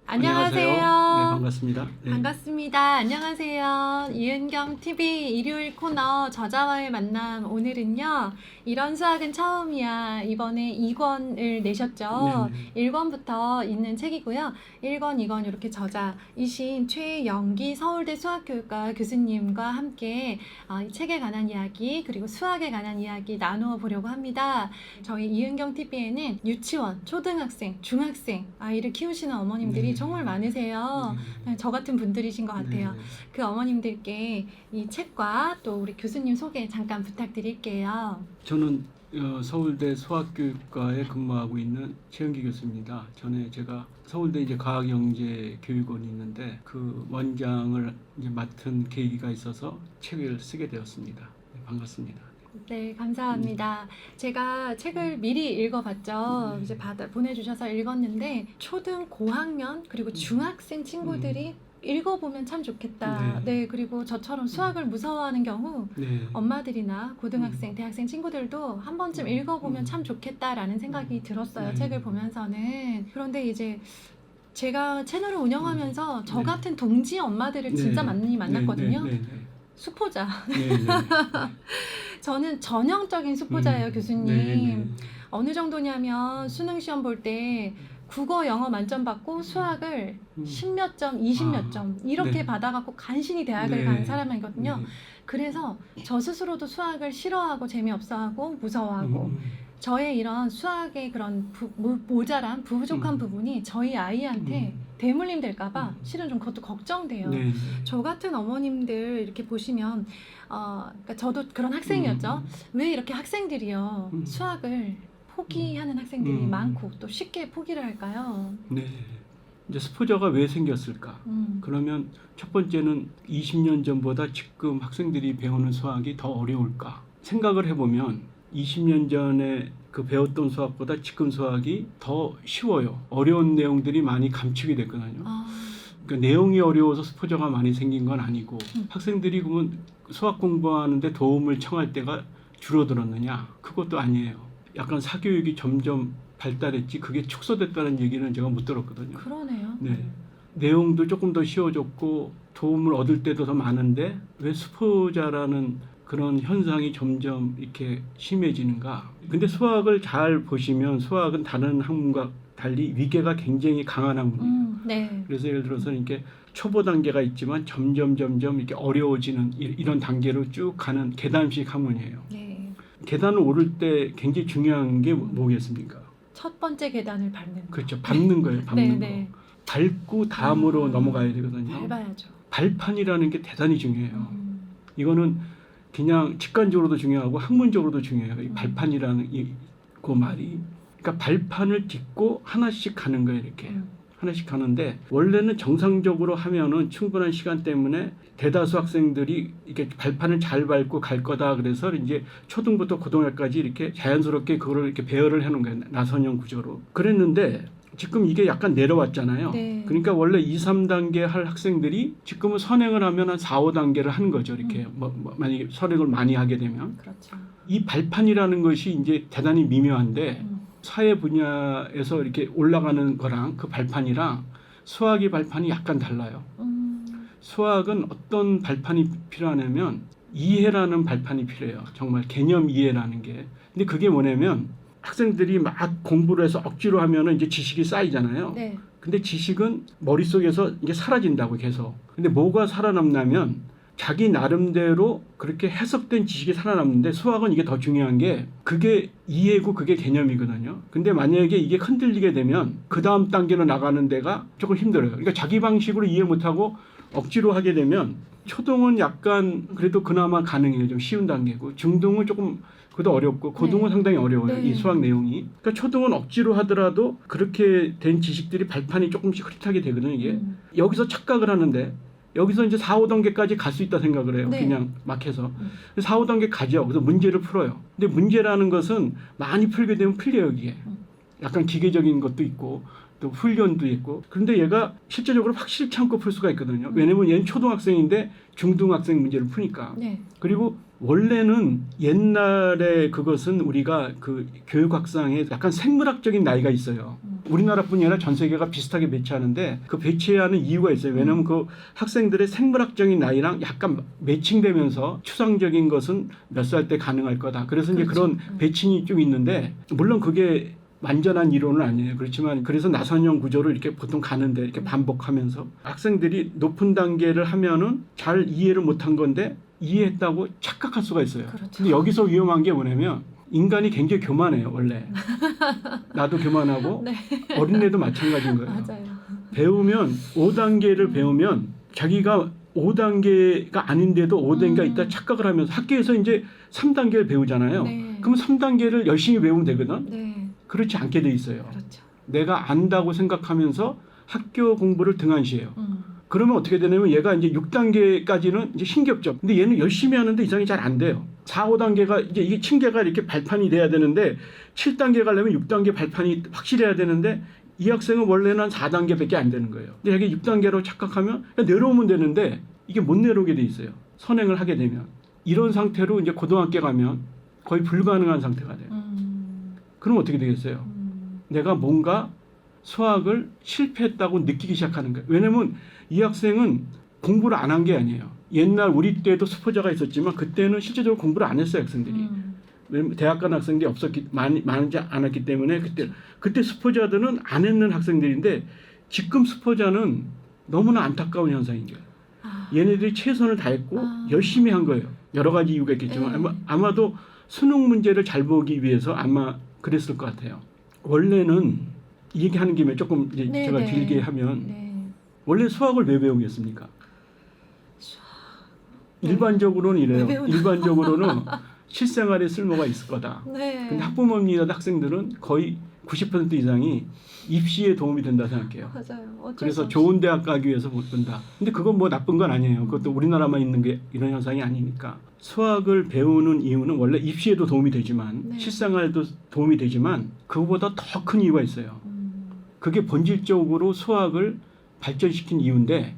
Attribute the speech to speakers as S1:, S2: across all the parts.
S1: 안녕하세요. 네,
S2: 안녕하세요.
S1: 반갑습니다. 네.
S2: 반갑습니다. 안녕하세요. 이은경 TV 일요일 코너 저자와의 만남. 오늘은요. 이런 수학은 처음이야. 이번에 2권을 내셨죠.
S1: 네네.
S2: 1권부터 있는 책이고요. 1권, 2권 이렇게 저자이신 최영기 서울대 수학교육과 교수님과 함께 이 책에 관한 이야기 그리고 수학에 관한 이야기 나누어 보려고 합니다. 저희 이은경 TV에는 유치원, 초등학생, 중학생 아이를 키우시는 어머님들이
S1: 네.
S2: 정말 많으세요. 저 같은 분들이신 것 같아요.
S1: 네.
S2: 그 어머님들께 이 책과 또 우리 교수님 소개 잠깐 부탁드릴게요.
S1: 저는 서울대 수학교육과에 근무하고 있는 최영기 교수입니다. 전에 제가 서울대 이제 과학영재교육원이 있는데 그 원장을 이제 맡은 계기가 있어서 책을 쓰게 되었습니다. 네, 반갑습니다.
S2: 네, 감사합니다. 제가 책을 미리 읽어봤죠. 이제 보내주셔서 읽었는데 초등 고학년 그리고 중학생 친구들이 읽어보면 참 좋겠다. 네, 그리고 저처럼 수학을 무서워하는 경우
S1: 네.
S2: 엄마들이나 고등학생, 대학생 친구들도 한 번쯤 읽어보면 참 좋겠다라는 생각이 들었어요.
S1: 네.
S2: 책을 보면서는. 그런데 이제 제가 채널을 운영하면서 저
S1: 네.
S2: 같은 동지 엄마들을 진짜
S1: 네.
S2: 많이 만났거든요.
S1: 네.
S2: 수포자.
S1: 네. 네.
S2: 저는 전형적인 수포자예요, 교수님.
S1: 네.
S2: 어느 정도냐면 수능 시험 볼 때 국어, 영어 만점 받고 수학을 10몇 점, 20몇 점 이렇게
S1: 네.
S2: 받아갖고 간신히 대학을
S1: 네.
S2: 간 사람이거든요.
S1: 네.
S2: 그래서 저 스스로도 수학을 싫어하고 재미없어하고 무서워하고 저의 이런 수학의 그런 모자란 부족한 부분이 저희 아이한테 대물림 될까봐 실은 좀 그것도 걱정돼요.
S1: 네.
S2: 저 같은 어머님들 이렇게 보시면 그러니까 저도 그런 학생이었죠. 왜 이렇게 학생들이요 수학을 포기하는 학생들이 많고 또 쉽게 포기를 할까요?
S1: 네. 이제 스포자가 왜 생겼을까? 그러면 첫 번째는 20년 전보다 지금 학생들이 배우는 수학이 더 어려울까? 생각을 해보면 20년 전에 그 배웠던 수학보다 지금 수학이 더 쉬워요. 어려운 내용들이 많이 감축이 됐거든요. 그러니까 내용이 어려워서 스포자가 많이 생긴 건 아니고 학생들이 그러면 수학 공부하는데 도움을 청할 때가 줄어들었느냐? 그것도 아니에요. 약간 사교육이 점점 발달했지 그게 축소됐다는 얘기는 제가 못 들었거든요.
S2: 그러네요.
S1: 네. 내용도 조금 더 쉬워졌고 도움을 얻을 때도 더 많은데 왜 수포자라는 그런 현상이 점점 이렇게 심해지는가? 근데 수학을 잘 보시면 수학은 다른 학문과 달리 위계가 굉장히 강한 학문이에요.
S2: 네.
S1: 그래서 예를 들어서 이렇게 초보 단계가 있지만 점점 이렇게 어려워지는 이런 단계로 쭉 가는 계단식 학문이에요.
S2: 네.
S1: 계단을 오를 때 굉장히 중요한 게 뭐겠습니까?
S2: 첫 번째 계단을 밟는 거.
S1: 그렇죠. 밟는 거예요. 밟는
S2: 네.
S1: 거. 밟고 다음으로 넘어가야 되거든요.
S2: 밟아야죠.
S1: 발판이라는 게 대단히 중요해요. 이거는 그냥 직관적으로도 중요하고 학문적으로도 중요해요. 이 발판이라는 그 말이. 그러니까 발판을 딛고 하나씩 가는 거예요. 이렇게. 하나씩 가는데 원래는 정상적으로 하면은 충분한 시간 때문에 대다수 학생들이 이렇게 발판을 잘 밟고 갈 거다. 그래서 이제 초등부터 고등학까지 이렇게 자연스럽게 그거를 이렇게 배열을 해놓은 거예요. 나선형 구조로. 그랬는데 지금 이게 약간 내려왔잖아요.
S2: 네.
S1: 그러니까 원래 2, 3단계 할 학생들이 지금은 선행을 하면 한 4, 5단계를 하는 거죠. 이렇게 만약에 선행을 많이 하게 되면.
S2: 그렇죠.
S1: 이 발판이라는 것이 이제 대단히 미묘한데 사회 분야에서 이렇게 올라가는 거랑 그 발판이랑 수학의 발판이 약간 달라요. 수학은 어떤 발판이 필요하냐면 이해라는 발판이 필요해요. 정말 개념 이해라는 게. 근데 그게 뭐냐면 학생들이 막 공부를 해서 억지로 하면은 이제 지식이 쌓이잖아요.
S2: 네.
S1: 근데 지식은 머릿속에서 이게 사라진다고 계속. 근데 뭐가 살아남냐면 자기 나름대로 그렇게 해석된 지식이 살아남는데 수학은 이게 더 중요한 게 그게 이해고 그게 개념이거든요. 근데 만약에 이게 흔들리게 되면 그 다음 단계로 나가는 데가 조금 힘들어요. 그러니까 자기 방식으로 이해 못하고 억지로 하게 되면 초등은 약간 그래도 그나마 가능해요. 좀 쉬운 단계고 중등은 조금 그것도 어렵고 고등은 상당히 어려워요. 이 수학 내용이. 그러니까 초등은 억지로 하더라도 그렇게 된 지식들이 발판이 조금씩 흐릿하게 되거든요. 이게. 여기서 착각을 하는데 여기서 이제 4, 5단계까지 갈 수 있다 생각을 해요.
S2: 네.
S1: 그냥 막 해서. 4, 5단계 가죠. 그래서 문제를 풀어요. 근데 문제라는 것은 많이 풀게 되면 풀려요. 이게. 약간 기계적인 것도 있고 또 훈련도 있고. 그런데 얘가 실제적으로 확실치 않고 풀 수가 있거든요. 왜냐면 얘는 초등학생인데 중등학생 문제를 푸니까.
S2: 네.
S1: 그리고 원래는 옛날에 그것은 우리가 그 교육학상에 약간 생물학적인 나이가 있어요. 우리나라뿐이 아니라 전 세계가 비슷하게 배치하는데 그 배치하는 이유가 있어요. 왜냐하면 그 학생들의 생물학적인 나이랑 약간 매칭되면서 추상적인 것은 몇 살 때 가능할 거다. 그래서 이제
S2: 그렇죠.
S1: 그런 배칭이 좀 있는데 물론 그게 완전한 이론은 아니에요. 그렇지만 그래서 나선형 구조를 이렇게 보통 가는데 이렇게 반복하면서 학생들이 높은 단계를 하면은 잘 이해를 못한 건데 이해했다고 착각할 수가 있어요.
S2: 그렇죠.
S1: 근데 여기서 위험한 게 뭐냐면 인간이 굉장히 교만해요. 원래 나도 교만하고
S2: 네.
S1: 어린애도 마찬가지인 거예요.
S2: 맞아요.
S1: 배우면 5단계를 배우면 자기가 5단계가 아닌데도 5단계가 있다 착각을 하면서 학교에서 이제 3단계를 배우잖아요.
S2: 네.
S1: 그럼 3단계를 열심히 배우면 되거든.
S2: 네.
S1: 그렇지 않게 돼 있어요.
S2: 그렇죠.
S1: 내가 안다고 생각하면서 학교 공부를 등한시해요. 그러면 어떻게 되냐면 얘가 이제 6단계까지는 이제 신기업적. 근데 얘는 열심히 하는데 이상이 잘 안 돼요. 4, 5단계가 이제 이게 층계가 이렇게 발판이 돼야 되는데 7단계 가려면 6단계 발판이 확실해야 되는데 이 학생은 원래는 한 4단계밖에 안 되는 거예요. 근데 여기 6단계로 착각하면 그냥 내려오면 되는데 이게 못 내려오게 돼 있어요. 선행을 하게 되면. 이런 상태로 이제 고등학교 가면 거의 불가능한 상태가 돼요. 그럼 어떻게 되겠어요? 내가 뭔가 수학을 실패했다고 느끼기 시작하는 거예요. 왜냐면 이 학생은 공부를 안 한 게 아니에요. 옛날 우리 때도 수포자가 있었지만 그때는 실제적으로 공부를 안 했어요. 학생들이. 왜냐면 대학 간 학생들이 많지 않았기 때문에 그때 수포자들은 안 했는 학생들인데 지금 수포자는 너무나 안타까운 현상인 거예요. 얘네들이 최선을 다했고 열심히 한 거예요. 여러 가지 이유가 있겠지만 아마도 수능 문제를 잘 보기 위해서 아마 그랬을 것 같아요. 원래는 이 얘기하는 김에 조금 이제
S2: 네,
S1: 제가
S2: 네.
S1: 길게 하면
S2: 네.
S1: 원래 수학을 왜 배우겠습니까?
S2: 네.
S1: 일반적으로는 이래요.
S2: 왜 배우나?
S1: 일반적으로는 실생활에 쓸모가 있을 거다.
S2: 네.
S1: 근데 학부모님이나 학생들은 거의 90% 이상이 입시에 도움이 된다 생각해요.
S2: 맞아요. 어쩔 수
S1: 그래서
S2: 없이.
S1: 좋은 대학 가기 위해서 못 본다. 근데 그건 뭐 나쁜 건 아니에요. 그것도 우리나라만 있는 게 이런 현상이 아니니까. 수학을 배우는 이유는 원래 입시에도 도움이 되지만
S2: 네.
S1: 실생활에도 도움이 되지만 그거보다 더 큰 이유가 있어요. 그게 본질적으로 수학을 발전시킨 이유인데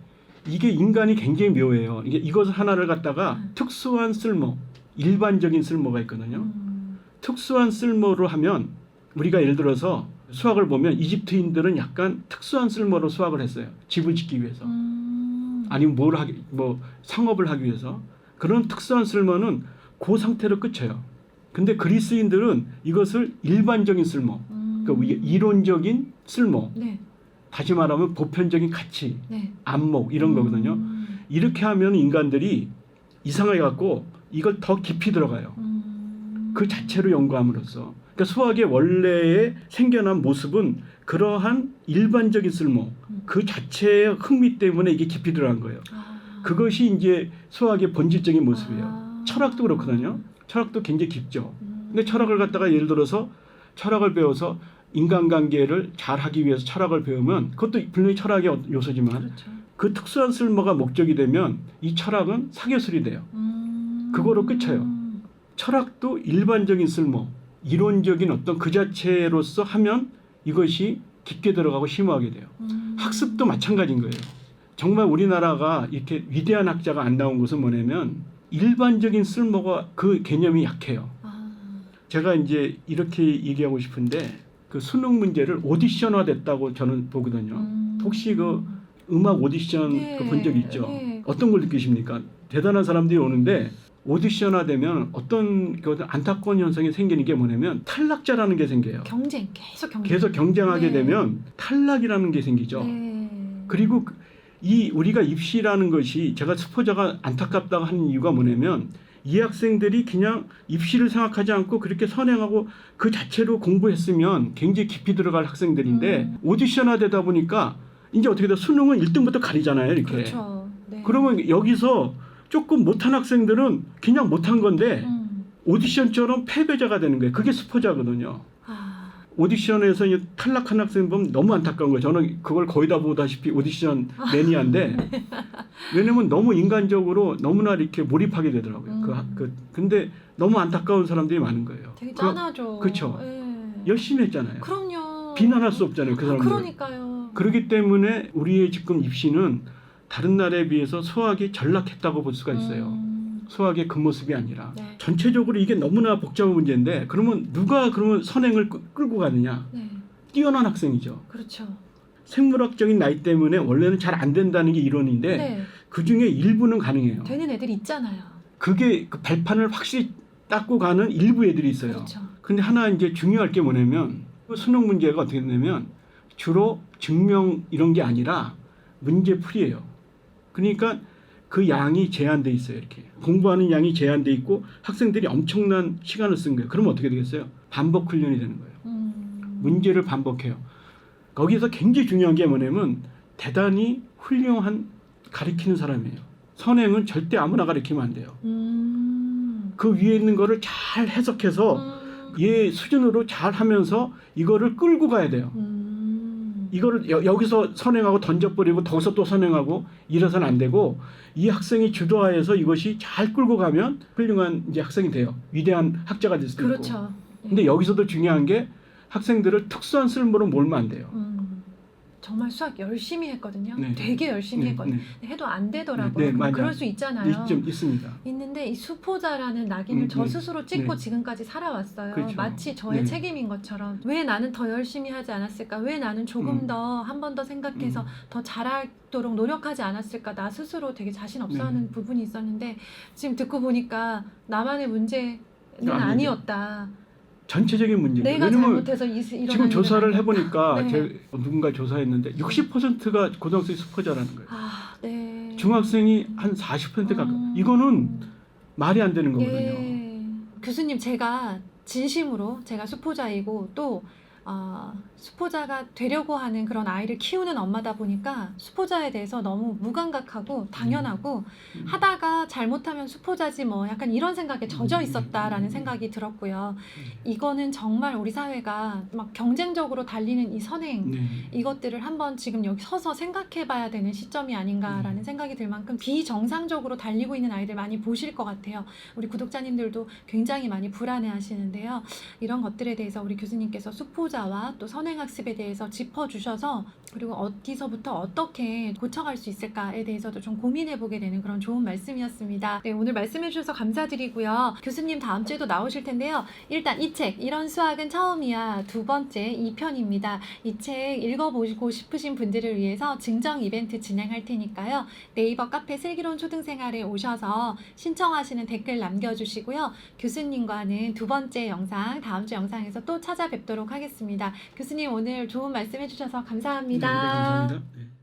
S1: 이게 인간이 굉장히 묘해요. 이것 하나를 갖다가 특수한 쓸모, 일반적인 쓸모가 있거든요. 특수한 쓸모로 하면 우리가 예를 들어서 수학을 보면 이집트인들은 약간 특수한 쓸모로 수학을 했어요. 집을 짓기 위해서. 아니면 뭐 상업을 하기 위해서. 그런 특수한 쓸모는 그 상태로 끝쳐요. 근데 그리스인들은 이것을 일반적인 쓸모, 그러니까 이론적인 쓸모,
S2: 네.
S1: 다시 말하면 보편적인 가치,
S2: 네.
S1: 안목 이런 거거든요. 이렇게 하면 인간들이 이상하게 갖고 이걸 더 깊이 들어가요. 그 자체로 연구함으로써. 그러니까 수학의 원래의 생겨난 모습은 그러한 일반적인 쓸모, 그 자체의 흥미 때문에 이게 깊이 들어간 거예요. 그것이 이제 수학의 본질적인 모습이에요. 철학도 그렇거든요. 철학도 굉장히 깊죠. 근데 철학을 갖다가 예를 들어서 철학을 배워서 인간관계를 잘 하기 위해서 철학을 배우면 그것도 분명히 철학의 요소지만
S2: 그렇죠.
S1: 그 특수한 쓸모가 목적이 되면 이 철학은 사교술이 돼요. 그거로 끝쳐요. 철학도 일반적인 쓸모, 이론적인 어떤 그 자체로서 하면 이것이 깊게 들어가고 심오하게 돼요. 학습도 마찬가지인 거예요. 정말 우리나라가 이렇게 위대한 학자가 안 나온 것은 뭐냐면 일반적인 쓸모가 그 개념이 약해요. 제가 이제 이렇게 얘기하고 싶은데 그 수능 문제를 오디션화 됐다고 저는 보거든요. 혹시 그 음악 오디션
S2: 네.
S1: 본 적 있죠?
S2: 네.
S1: 어떤 걸 느끼십니까? 대단한 사람들이 오는데 오디션화 되면 어떤 그 안타까운 현상이 생기는 게 뭐냐면 탈락자라는 게 생겨요.
S2: 계속 경쟁.
S1: 계속 경쟁하게
S2: 네.
S1: 되면 탈락이라는 게 생기죠.
S2: 네.
S1: 그리고 이 우리가 입시라는 것이 제가 수포자가 안타깝다고 하는 이유가 뭐냐면 이 학생들이 그냥 입시를 생각하지 않고 그렇게 선행하고 그 자체로 공부했으면 굉장히 깊이 들어갈 학생들인데 오디션화 되다 보니까 이제 어떻게 돼? 수능은 1등부터 가리잖아요. 이렇게.
S2: 그렇죠. 네.
S1: 그러면 여기서 조금 못한 학생들은 그냥 못한 건데 오디션처럼 패배자가 되는 거예요. 그게 수포자거든요. 오디션에서 탈락한 학생 보면 너무 안타까운 거예요. 저는 그걸 거의 다 보다시피 오디션 매니아인데 왜냐면 너무 인간적으로 너무나 이렇게 몰입하게 되더라고요. 근데 너무 안타까운 사람들이 많은 거예요.
S2: 되게 짠하죠.
S1: 그렇죠.
S2: 네.
S1: 열심히 했잖아요.
S2: 그럼요.
S1: 비난할 수 없잖아요. 그 사람들.
S2: 그러니까요.
S1: 그렇기 때문에 우리의 지금 입시는 다른 나라에 비해서 수학이 전락했다고 볼 수가 있어요. 수학의 그 모습이 아니라
S2: 네.
S1: 전체적으로 이게 너무나 복잡한 문제인데 그러면 누가 그러면 선행을 끌고 가느냐?
S2: 네.
S1: 뛰어난 학생이죠.
S2: 그렇죠.
S1: 생물학적인 나이 때문에 원래는 잘 안 된다는 게 이론인데
S2: 네.
S1: 그 중에 일부는 가능해요.
S2: 되는 애들이 있잖아요.
S1: 그게 그 발판을 확실히 닦고 가는 일부 애들이 있어요.
S2: 그렇죠.
S1: 근데 하나 이제 중요할 게 뭐냐면 그 수능 문제가 어떻게 되냐면 주로 증명 이런 게 아니라 문제풀이에요. 그러니까 그 양이 제한돼 있어요. 이렇게 공부하는 양이 제한돼 있고 학생들이 엄청난 시간을 쓴 거예요. 그러면 어떻게 되겠어요? 반복 훈련이 되는 거예요. 문제를 반복해요. 거기서 굉장히 중요한 게 뭐냐면 대단히 훌륭한 가르치는 사람이에요. 선행은 절대 아무나 가르치면 안 돼요. 그 위에 있는 거를 잘 해석해서 얘 수준으로 잘 하면서 이거를 끌고 가야 돼요. 이거를 여기서 선행하고 던져버리고 거기서 또 선행하고 이래서는 안 되고 이 학생이 주도하에서 이것이 잘 끌고 가면 훌륭한 이제 학생이 돼요. 위대한 학자가 될 수도 있고.
S2: 그렇죠.
S1: 근데 여기서도 중요한 게 학생들을 특수한 쓸모로 몰면 안 돼요.
S2: 정말 수학 열심히 했거든요.
S1: 네.
S2: 되게 열심히
S1: 네,
S2: 했거든요.
S1: 네.
S2: 해도 안 되더라고요.
S1: 네, 맞아요.
S2: 그럴 수 있잖아요.
S1: 있습니다.
S2: 있는데 이 수포자라는 낙인을 저
S1: 네.
S2: 스스로 찍고
S1: 네.
S2: 지금까지 살아왔어요.
S1: 그렇죠.
S2: 마치 저의
S1: 네.
S2: 책임인 것처럼. 왜 나는 더 열심히 하지 않았을까? 왜 나는 조금
S1: 음.
S2: 더 한 번 더 생각해서 더 잘하도록 노력하지 않았을까? 나 스스로 되게 자신 없어하는 부분이 있었는데 지금 듣고 보니까 나만의 문제는 아니었다.
S1: 전체적인 문제예요.
S2: 내가
S1: 왜냐면
S2: 잘못해서 일어난
S1: 지금 조사를
S2: 일은
S1: 해보니까
S2: 네.
S1: 제가 누군가 조사했는데 60%가 고등학생이 수포자라는 거예요.
S2: 아, 네.
S1: 중학생이 한 40% 가까워. 이거는 말이 안 되는 거거든요.
S2: 예. 교수님, 제가 진심으로 제가 수포자이고 또 수포자가 되려고 하는 그런 아이를 키우는 엄마다 보니까 수포자에 대해서 너무 무감각하고 당연하고 하다가 잘못하면 수포자지 뭐 약간 이런 생각에 젖어 있었다라는 생각이 들었고요. 이거는 정말 우리 사회가 막 경쟁적으로 달리는 이 선행
S1: 네.
S2: 이것들을 한번 지금 여기 서서 생각해 봐야 되는 시점이 아닌가라는 생각이 들 만큼 비정상적으로 달리고 있는 아이들 많이 보실 것 같아요. 우리 구독자님들도 굉장히 많이 불안해 하시는데요. 이런 것들에 대해서 우리 교수님께서 수포자와 또 선행학습에 대해서 짚어주셔서 그리고 어디서부터 어떻게 고쳐갈 수 있을까에 대해서도 좀 고민해 보게 되는 그런 좋은 말씀이었습니다. 네, 오늘 말씀해 주셔서 감사드리고요. 교수님 다음 주에도 나오실 텐데요. 일단 이 책 이런 수학은 처음이야 두 번째 2편입니다. 이 책 읽어보고 싶으신 분들을 위해서 증정 이벤트 진행할 테니까요. 네이버 카페 슬기로운 초등생활에 오셔서 신청하시는 댓글 남겨주시고요. 교수님과는 두 번째 영상 다음 주 영상에서 또 찾아뵙도록 하겠습니다. 교수님 오늘 좋은 말씀 해주셔서 감사합니다.
S1: 네, 감사합니다. 네.